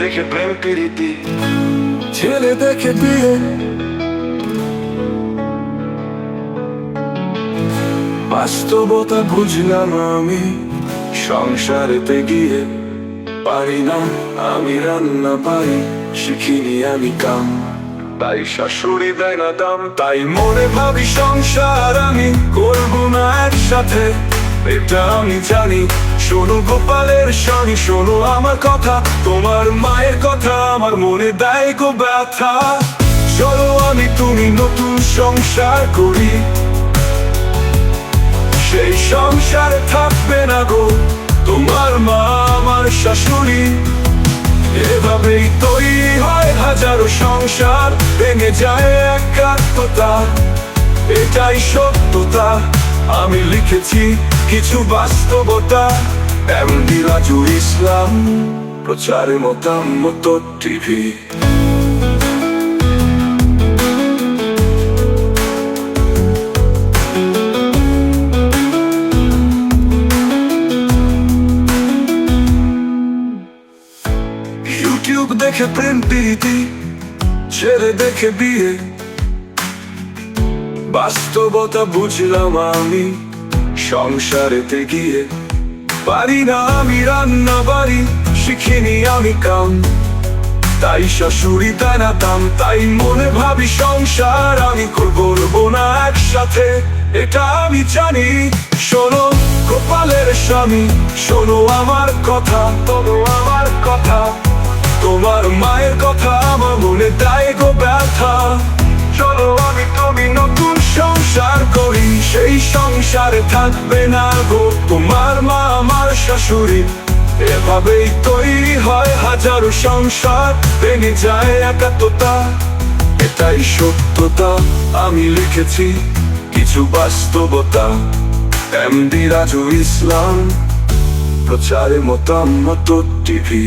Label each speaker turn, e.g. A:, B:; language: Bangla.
A: দেখে প্রেম প্রীতি,
B: ছেলে দেখে বিয়ে, বাস্তবতা বুঝলাম আমি সংসারেতে গিয়ে। পারি না আমি রান্না, পারি শিখিনি আমি কাম, তাই শাশুড়ি দেয় না দাম। তাই মনে ভাবি সংসার আমি করবো না একসাথে, এটা আমি জানি। শোনো গোপালের স্বামী, শোনো আমার কথা, তোমার মায়ের কথা আমার মনে দেয় গো ব্যথা। চলো আমি তুমি নতুন সংসার করি, সেই সংসারে থাকবে না গো তোমার মা আমার শাশুড়ি। এভাবেই তৈরি হয় হাজারো সংসার, ভেঙে যায় একাত্মতা, এটাই সত্যতা। আমি লিখেছি কিছু বাস্তবতা, এমডি রাজু ইসলাম, প্রচারে মতামত টিভি। ইউটিউব দেখে প্রেম প্রীতি, ছেলে দেখে বিয়ে, বাস্তবতা বুঝলাম আমি সংসারেতে গিয়ে। পারি না আমি রান্না, বাড়ি শিখিনি আমি কাম, তাই শাশুড়ি দেয় না দাম। তাই মনে ভাবি সংসার আমি করবো না একসাথে, এটা আমি জানি। শোনো গোপালের স্বামী, শোনো আমার কথা, শোনো আমার কথা, তোমার মায়ের কথা আমার মনে দেয় গো ব্যথা। চলো আমি তুমি নতুন সংসার করি, সেই সংসারে থাকবে না গো তোমার মা আমার শাশুড়ি। এভাবেই তৈরি হয় হাজারো সংসার, ভেঙে যায় একাত্মতা, এটাই সত্যতা। আমি লিখেছি কিছু বাস্তবতা, এমডি রাজু ইসলাম, প্রচারে মতামত টিভি।